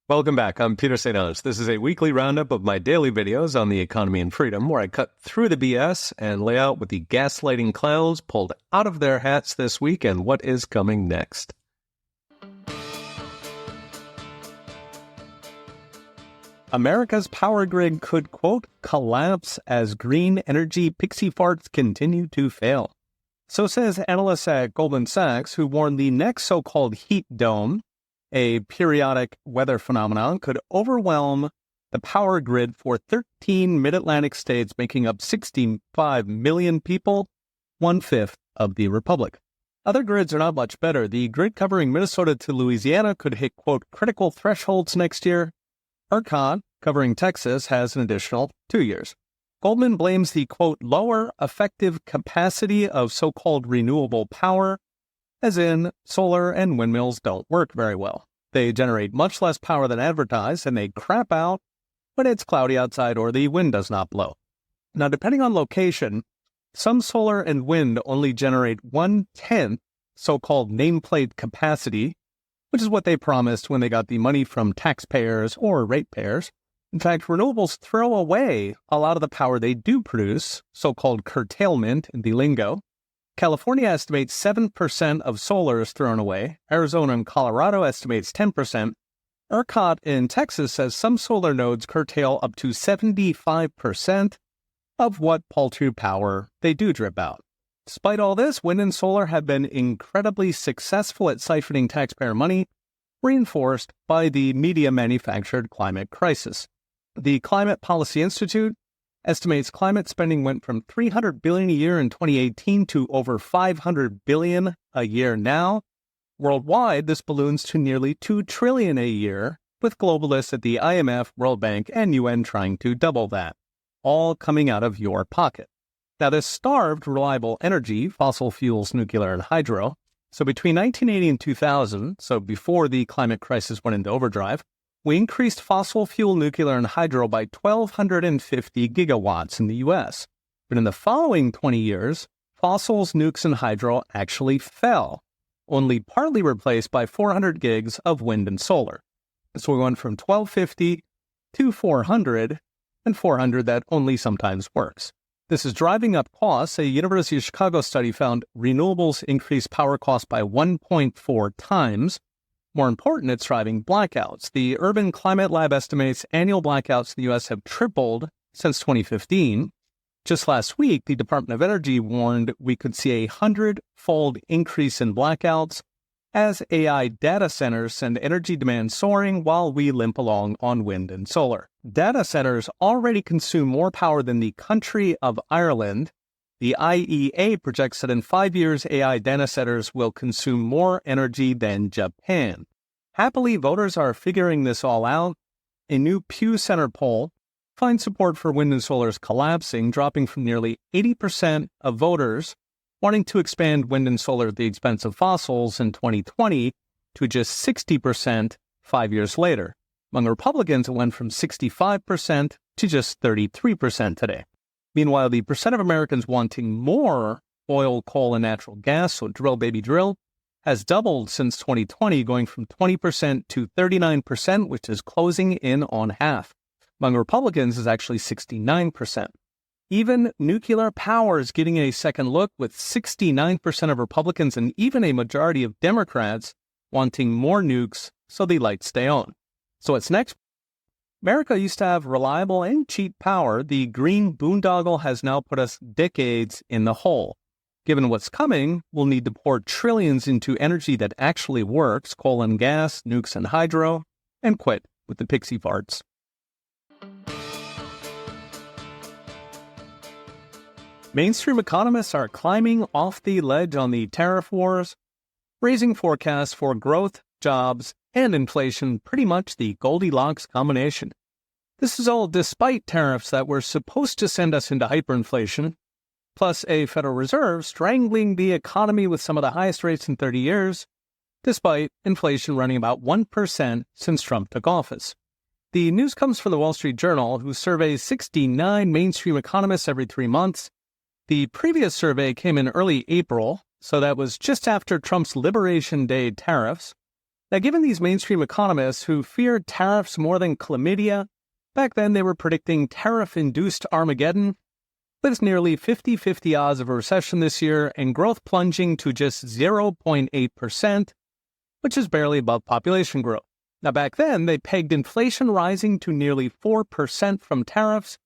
Welcome back. I'm Peter St. Onge. This is a weekly roundup of my daily videos on the economy and freedom, where I cut through the BS and lay out what the gaslighting clowns pulled out of their hats this week and what is coming next. America's power grid could, quote, collapse as green energy pixie farts continue to fail. So says analysts at Goldman Sachs, who warned the next so-called heat dome, a periodic weather phenomenon, could overwhelm the power grid for 13 mid-Atlantic states, making up 65 million people, 1/5 of the republic. Other grids are not much better. The grid covering Minnesota to Louisiana could hit, quote, critical thresholds next year. ERCOT, covering Texas, has an additional 2 years. Goldman blames the, quote, lower effective capacity of so-called renewable power, as in solar and windmills don't work very well. They generate much less power than advertised, and they crap out when it's cloudy outside or the wind does not blow. Now, depending on location, some solar and wind only generate 1/10 so-called nameplate capacity, which is what they promised when they got the money from taxpayers or ratepayers. In fact, renewables throw away a lot of the power they do produce, so-called curtailment in the lingo. California estimates 7% of solar is thrown away. Arizona and Colorado estimates 10%. ERCOT in Texas says some solar nodes curtail up to 75% of what paltry power they do drip out. Despite all this, wind and solar have been incredibly successful at siphoning taxpayer money, reinforced by the media-manufactured climate crisis. The Climate Policy Institute estimates climate spending went from $300 billion a year in 2018 to over $500 billion a year now. Worldwide, this balloons to nearly $2 trillion a year, with globalists at the IMF, World Bank, and UN trying to double that, all coming out of your pocket. Now, this starved reliable energy, fossil fuels, nuclear, and hydro. So between 1980 and 2000, so before the climate crisis went into overdrive, we increased fossil fuel, nuclear, and hydro by 1,250 gigawatts in the U.S. But in the following 20 years, fossils, nukes, and hydro actually fell, only partly replaced by 400 gigs of wind and solar. So we went from 1,250 to 400, and 400 that only sometimes works. This is driving up costs. A University of Chicago study found renewables increase power costs by 1.4 times. More important, it's driving blackouts. The Urban Climate Lab estimates annual blackouts in the U.S. have tripled since 2015. Just last week, the Department of Energy warned we could see a 100-fold increase in blackouts as AI data centers send energy demand soaring while we limp along on wind and solar. Data centers already consume more power than the country of Ireland. The IEA projects that in 5 years, AI data centers will consume more energy than Japan. Happily, voters are figuring this all out. A new Pew Center poll finds support for wind and solar is collapsing, dropping from nearly 80% of voters wanting to expand wind and solar at the expense of fossils in 2020 to just 60% 5 years later. Among Republicans, it went from 65% to just 33% today. Meanwhile, the percent of Americans wanting more oil, coal, and natural gas, so drill, baby, drill, has doubled since 2020, going from 20% to 39%, which is closing in on half. Among Republicans, is actually 69%. Even nuclear power is getting a second look, with 69% of Republicans and even a majority of Democrats wanting more nukes so the lights stay on. So what's next? America used to have reliable and cheap power. The green boondoggle has now put us decades in the hole. Given what's coming, we'll need to pour trillions into energy that actually works, coal and gas, nukes and hydro, and quit with the pixie farts. Mainstream economists are climbing off the ledge on the tariff wars, raising forecasts for growth, jobs, and inflation, pretty much the Goldilocks combination. This is all despite tariffs that were supposed to send us into hyperinflation, plus a Federal Reserve strangling the economy with some of the highest rates in 30 years, despite inflation running about 1% since Trump took office. The news comes from the Wall Street Journal, who surveys 69 mainstream economists every 3 months. The previous survey came in early April, so that was just after Trump's Liberation Day tariffs. Now, given these mainstream economists who feared tariffs more than chlamydia, back then they were predicting tariff-induced Armageddon, with nearly 50-50 odds of a recession this year and growth plunging to just 0.8%, which is barely above population growth. Now, back then, they pegged inflation rising to nearly 4% from tariffs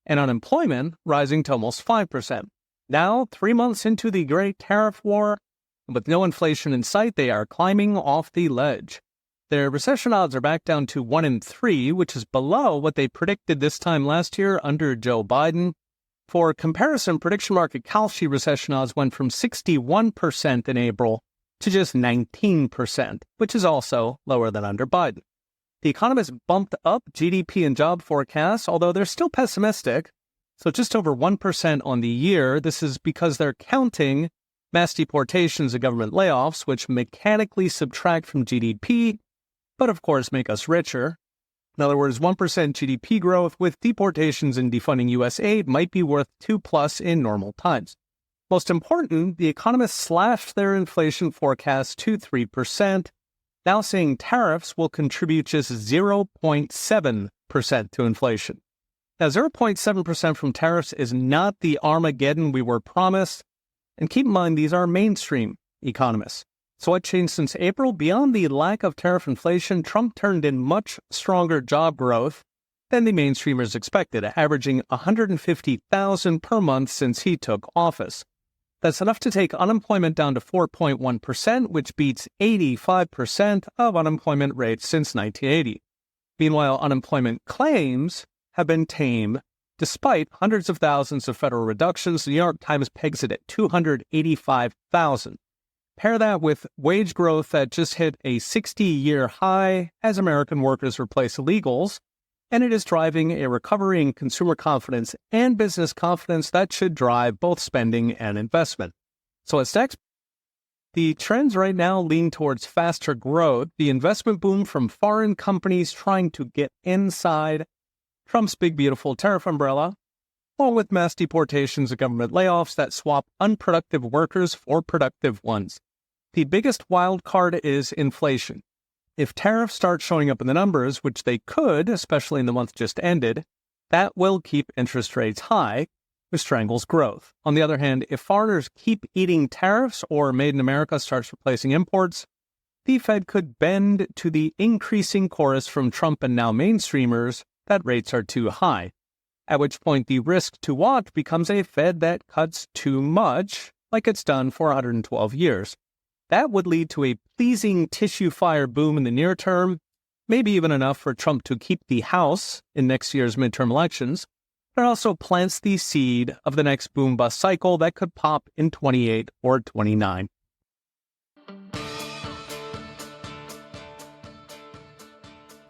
and unemployment rising to almost 5%. Now, 3 months into the Great Tariff War, with no inflation in sight, they are climbing off the ledge. Their recession odds are back down to 1 in 3, which is below what they predicted this time last year under Joe Biden. For comparison, prediction market Kalshi recession odds went from 61% in April to just 19%, which is also lower than under Biden. The economists bumped up GDP and job forecasts, although they're still pessimistic, so just over 1% on the year. This is because they're counting mass deportations and government layoffs, which mechanically subtract from GDP, but of course make us richer. In other words, 1% GDP growth with deportations and defunding U.S. aid might be worth 2+ in normal times. Most important, the economists slashed their inflation forecast to 3%, now saying tariffs will contribute just 0.7% to inflation. Now, 0.7% from tariffs is not the Armageddon we were promised, and keep in mind these are mainstream economists. So what changed since April? Beyond the lack of tariff inflation, Trump turned in much stronger job growth than the mainstreamers expected, averaging 150,000 per month since he took office. That's enough to take unemployment down to 4.1%, which beats 85% of unemployment rates since 1980. Meanwhile, unemployment claims have been tame despite hundreds of thousands of federal reductions. The New York Times pegs it at 285,000. Pair that with wage growth that just hit a 60-year high as American workers replace illegals, and it is driving a recovery in consumer confidence and business confidence that should drive both spending and investment. So what's next? The trends right now lean towards faster growth, the investment boom from foreign companies trying to get inside Trump's big, beautiful tariff umbrella, along with mass deportations and government layoffs that swap unproductive workers for productive ones. The biggest wild card is inflation. If tariffs start showing up in the numbers, which they could, especially in the month just ended, that will keep interest rates high, which strangles growth. On the other hand, if foreigners keep eating tariffs or Made in America starts replacing imports, the Fed could bend to the increasing chorus from Trump and now mainstreamers that rates are too high, at which point the risk to watch becomes a Fed that cuts too much, like it's done for 112 years. That would lead to a pleasing tissue fire boom in the near term, maybe even enough for Trump to keep the House in next year's midterm elections, but also plants the seed of the next boom-bust cycle that could pop in 28 or 29.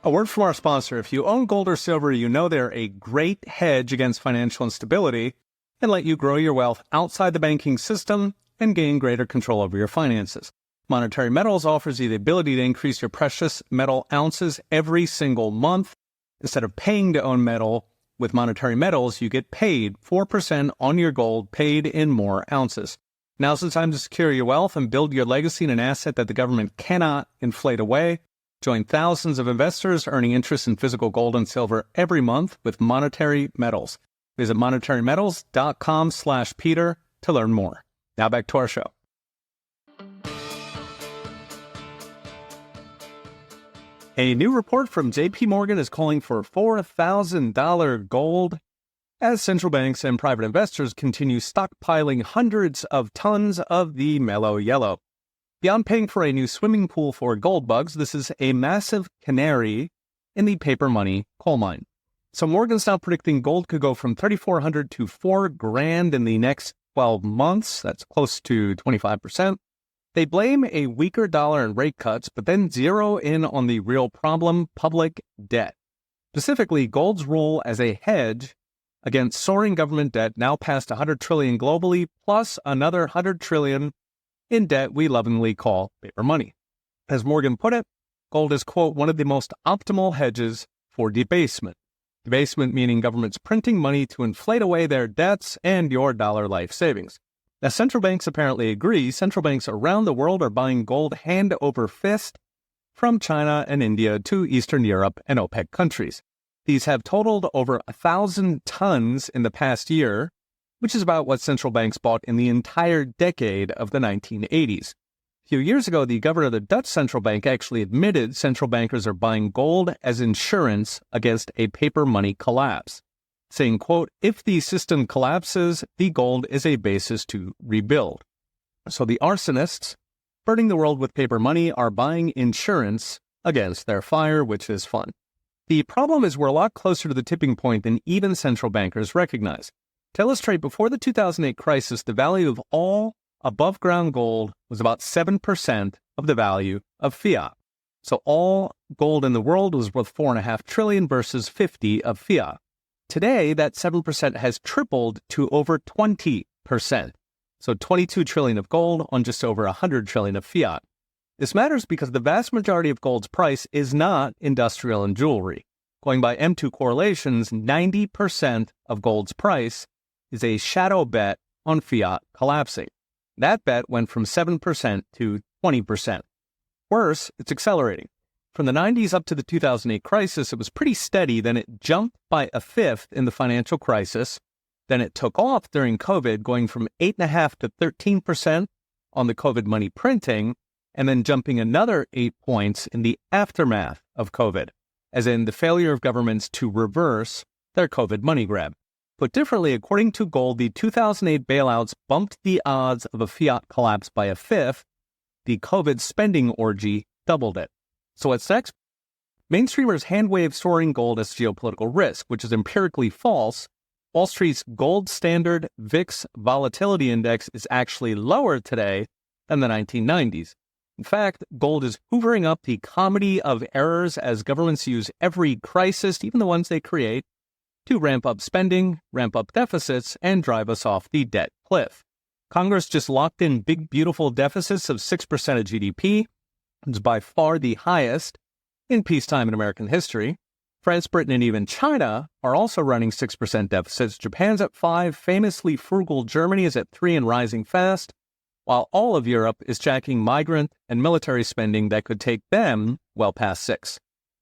A word from our sponsor. If you own gold or silver, you know they're a great hedge against financial instability and let you grow your wealth outside the banking system and gain greater control over your finances. Monetary Metals offers you the ability to increase your precious metal ounces every single month. Instead of paying to own metal, with Monetary Metals, you get paid 4% on your gold paid in more ounces. Now's the time to secure your wealth and build your legacy in an asset that the government cannot inflate away. Join thousands of investors earning interest in physical gold and silver every month with Monetary Metals. Visit monetarymetals.com/Peter to learn more. Now back to our show. A new report from J.P. Morgan is calling for $4,000 gold as central banks and private investors continue stockpiling hundreds of tons of the mellow yellow. Beyond paying for a new swimming pool for gold bugs, this is a massive canary in the paper money coal mine. So Morgan's now predicting gold could go from $3,400 to $4,000 in the next 12 months. That's close to 25%. They blame a weaker dollar and rate cuts, but then zero in on the real problem, public debt. Specifically, gold's role as a hedge against soaring government debt now past $100 trillion globally, plus another $100 trillion in debt we lovingly call paper money. As Morgan put it, gold is, quote, one of the most optimal hedges for debasement. Debasement meaning governments printing money to inflate away their debts and your dollar life savings. Now, central banks apparently agree. Central banks around the world are buying gold hand over fist from China and India to Eastern Europe and OPEC countries. These have totaled over 1,000 tons in the past year, which is about what central banks bought in the entire decade of the 1980s. A few years ago, the governor of the Dutch central bank actually admitted central bankers are buying gold as insurance against a paper money collapse, saying, quote, if the system collapses, the gold is a basis to rebuild. So the arsonists burning the world with paper money are buying insurance against their fire, which is fun. The problem is we're a lot closer to the tipping point than even central bankers recognize. To illustrate, before the 2008 crisis, the value of all above-ground gold was about 7% of the value of fiat. So all gold in the world was worth $4.5 trillion versus 50 of fiat. Today, that 7% has tripled to over 20%. So 22 trillion of gold on just over 100 trillion of fiat. This matters because the vast majority of gold's price is not industrial and jewelry. Going by M2 correlations, 90% of gold's price is a shadow bet on fiat collapsing. That bet went from 7% to 20%. Worse, it's accelerating. From the 90s up to the 2008 crisis, it was pretty steady. Then it jumped by a fifth in the financial crisis. Then it took off during COVID, going from 8.5% to 13% on the COVID money printing, and then jumping another 8 points in the aftermath of COVID, as in the failure of governments to reverse their COVID money grab. Put differently, according to gold, the 2008 bailouts bumped the odds of a fiat collapse by a fifth. The COVID spending orgy doubled it. So what's next? Mainstreamers hand-wave soaring gold as geopolitical risk, which is empirically false. Wall Street's gold standard VIX volatility index is actually lower today than the 1990s. In fact, gold is hoovering up the comedy of errors as governments use every crisis, even the ones they create, to ramp up spending, ramp up deficits, and drive us off the debt cliff. Congress just locked in big, beautiful deficits of 6% of GDP. It's by far the highest in peacetime in American history. France, Britain, and even China are also running 6% deficits. Japan's at 5%. Famously frugal Germany is at 3% and rising fast, while all of Europe is jacking migrant and military spending that could take them well past 6%.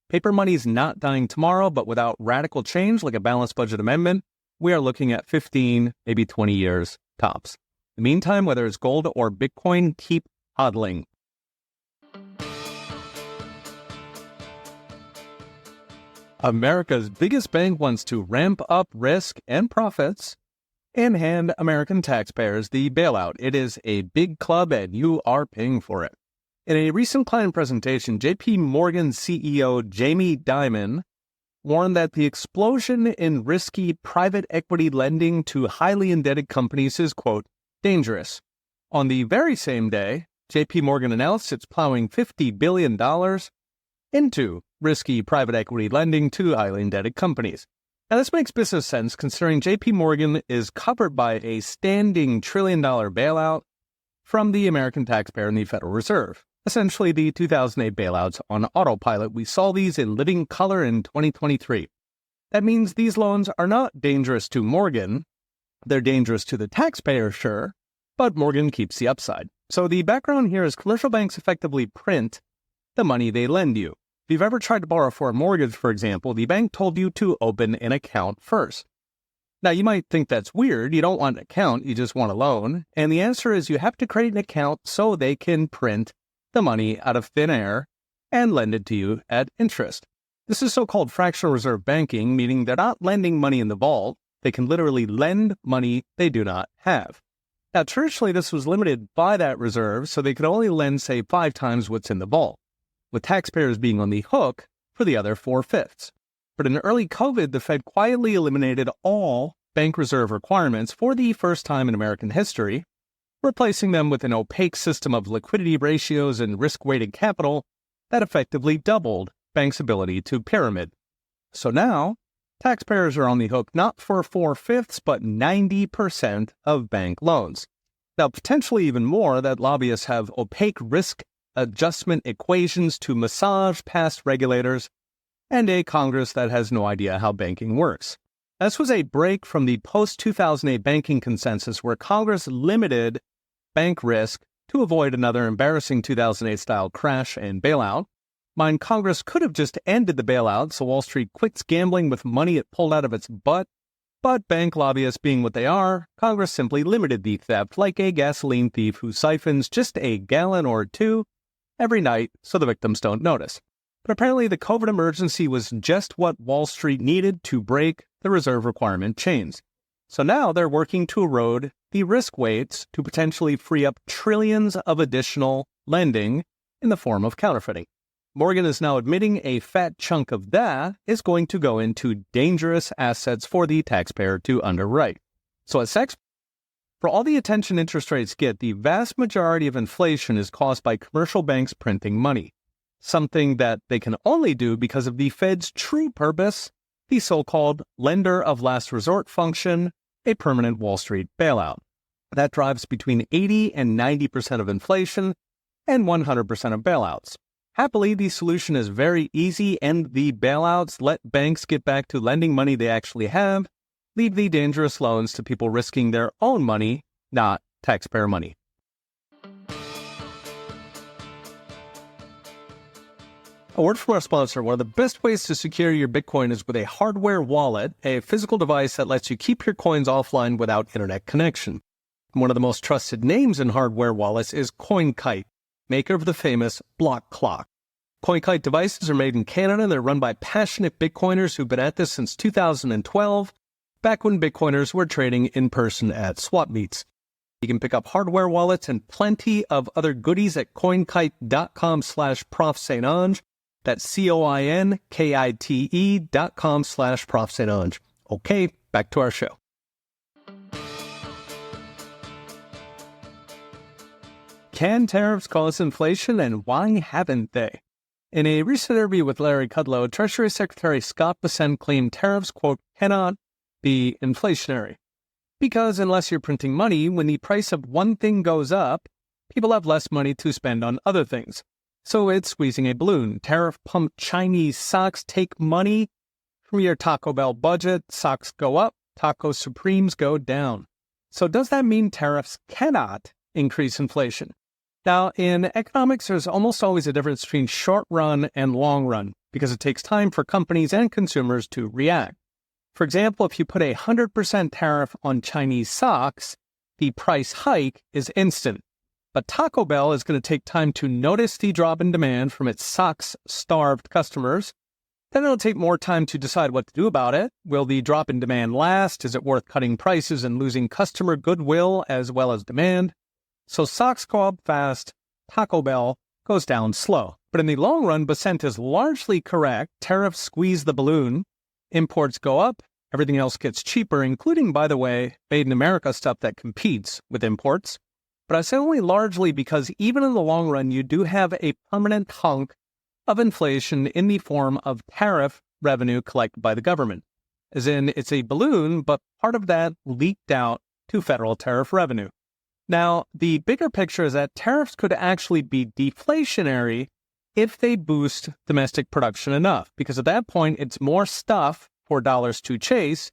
Paper money is not dying tomorrow, but without radical change like a balanced budget amendment, we are looking at 15, maybe 20 years tops. In the meantime, whether it's gold or Bitcoin, keep hodling. America's biggest bank wants to ramp up risk and profits and hand American taxpayers the bailout. It is a big club and you are paying for it. In a recent client presentation, J.P. Morgan CEO Jamie Dimon warned that the explosion in risky private equity lending to highly indebted companies is, quote, dangerous. On the very same day, J.P. Morgan announced it's plowing $50 billion into risky private equity lending to highly indebted companies. Now, this makes business sense considering J.P. Morgan is covered by a standing $1 trillion bailout from the American taxpayer and the Federal Reserve. Essentially, the 2008 bailouts on autopilot. We saw these in living color in 2023. That means these loans are not dangerous to Morgan. They're dangerous to the taxpayer, sure, but Morgan keeps the upside. So the background here is commercial banks effectively print the money they lend you. If you've ever tried to borrow for a mortgage, for example, the bank told you to open an account first. Now, you might think that's weird. You don't want an account, you just want a loan. And the answer is you have to create an account so they can print the money out of thin air and lend it to you at interest. This is so-called fractional reserve banking, meaning they're not lending money in the vault. They can literally lend money they do not have. Now, traditionally, this was limited by that reserve, so they could only lend, say, 5 times what's in the vault, with taxpayers being on the hook for the other 4/5. But in early COVID, the Fed quietly eliminated all bank reserve requirements for the first time in American history, replacing them with an opaque system of liquidity ratios and risk-weighted capital that effectively doubled banks' ability to pyramid. So now, taxpayers are on the hook not for 4/5, but 90% of bank loans. Now, potentially even more, that lobbyists have opaque risk adjustment equations to massage past regulators and a Congress that has no idea how banking works. This was a break from the post-2008 banking consensus where Congress limited bank risk to avoid another embarrassing 2008-style crash and bailout. Mind, Congress could have just ended the bailout so Wall Street quits gambling with money it pulled out of its butt, but bank lobbyists being what they are, Congress simply limited the theft like a gasoline thief who siphons just a gallon or two every night so the victims don't notice. But apparently the COVID emergency was just what Wall Street needed to break the reserve requirement chains. So now they're working to erode the risk weights to potentially free up trillions of additional lending in the form of counterfeiting. Morgan is now admitting a fat chunk of that is going to go into dangerous assets for the taxpayer to underwrite. So as sex, for all the attention interest rates get, the vast majority of inflation is caused by commercial banks printing money, something that they can only do because of the Fed's true purpose, the so-called lender of last resort function, a permanent Wall Street bailout. That drives between 80 and 90% of inflation and 100% of bailouts. Happily, the solution is very easy, and the bailouts let banks get back to lending money they actually have, leave the dangerous loans to people risking their own money, not taxpayer money. A word from our sponsor. One of the best ways to secure your Bitcoin is with a hardware wallet, a physical device that lets you keep your coins offline without internet connection. One of the most trusted names in hardware wallets is CoinKite, maker of the famous block clock. CoinKite devices are made in Canada and they're run by passionate Bitcoiners who've been at this since 2012, back when Bitcoiners were trading in person at swap meets. You can pick up hardware wallets and plenty of other goodies at coinkite.com/ProfSaintAnge. That's CoinKite.com/ProfSaintAnge. Okay, back to our show. Can tariffs cause inflation, and why haven't they? In a recent interview with Larry Kudlow, Treasury Secretary Scott Bessent claimed tariffs, quote, cannot be inflationary. Because unless you're printing money, when the price of one thing goes up, people have less money to spend on other things. So it's squeezing a balloon. Tariff-pumped Chinese socks take money from your Taco Bell budget. Socks go up, Taco Supremes go down. So does that mean tariffs cannot increase inflation? Now, in economics, there's almost always a difference between short run and long run because it takes time for companies and consumers to react. For example, if you put a 100% tariff on Chinese socks, the price hike is instant. But Taco Bell is going to take time to notice the drop in demand from its socks-starved customers. Then it'll take more time to decide what to do about it. Will the drop in demand last? Is it worth cutting prices and losing customer goodwill as well as demand? So socks go up fast, Taco Bell goes down slow. But in the long run, Bessent is largely correct. Tariffs squeeze the balloon. Imports go up. Everything else gets cheaper, including, by the way, made in America stuff that competes with imports. But I say only largely because even in the long run, you do have a permanent hunk of inflation in the form of tariff revenue collected by the government. As in, it's a balloon, but part of that leaked out to federal tariff revenue. Now, the bigger picture is that tariffs could actually be deflationary if they boost domestic production enough, because at that point, it's more stuff for dollars to chase,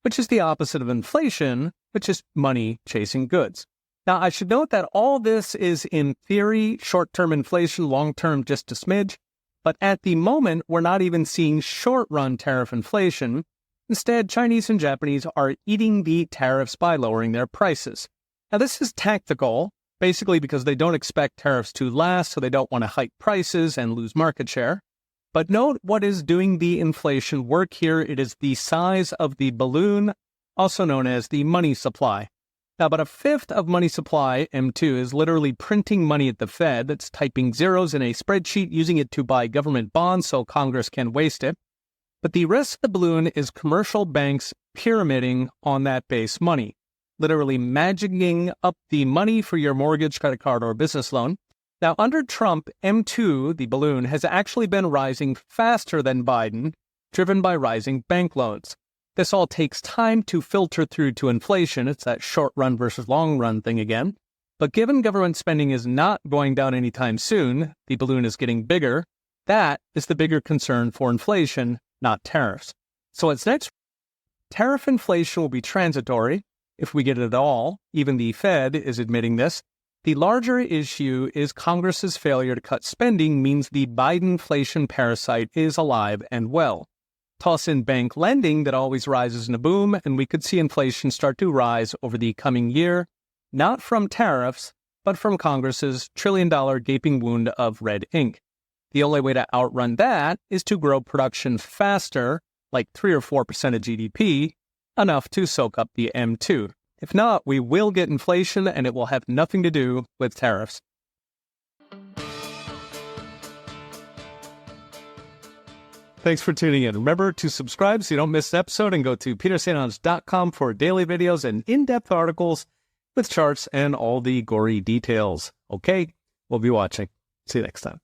which is the opposite of inflation, which is money chasing goods. Now, I should note that all this is in theory, short-term inflation, long-term just a smidge, but at the moment, we're not even seeing short-run tariff inflation. Instead, Chinese and Japanese are eating the tariffs by lowering their prices. Now, this is tactical, basically because they don't expect tariffs to last, so they don't want to hike prices and lose market share. But note what is doing the inflation work here. It is the size of the balloon, also known as the money supply. Now, about a fifth of money supply, M2, is literally printing money at the Fed. That's typing zeros in a spreadsheet, using it to buy government bonds so Congress can waste it. But the rest of the balloon is commercial banks pyramiding on that base money, literally magicking up the money for your mortgage, credit card, or business loan. Now, under Trump, M2, the balloon, has actually been rising faster than Biden, driven by rising bank loans. This all takes time to filter through to inflation. It's that short run versus long run thing again. But given government spending is not going down anytime soon, the balloon is getting bigger. That is the bigger concern for inflation, not tariffs. So what's next? Tariff inflation will be transitory, if we get it at all. Even the Fed is admitting this. The larger issue is Congress's failure to cut spending means the Bidenflation parasite is alive and well. Toss in bank lending that always rises in a boom, and we could see inflation start to rise over the coming year, not from tariffs, but from Congress's trillion-dollar gaping wound of red ink. The only way to outrun that is to grow production faster, like 3 or 4% of GDP, enough to soak up the M2. If not, we will get inflation, and it will have nothing to do with tariffs. Thanks for tuning in. Remember to subscribe so you don't miss an episode, and go to petersanons.com for daily videos and in-depth articles with charts and all the gory details. Okay, we'll be watching. See you next time.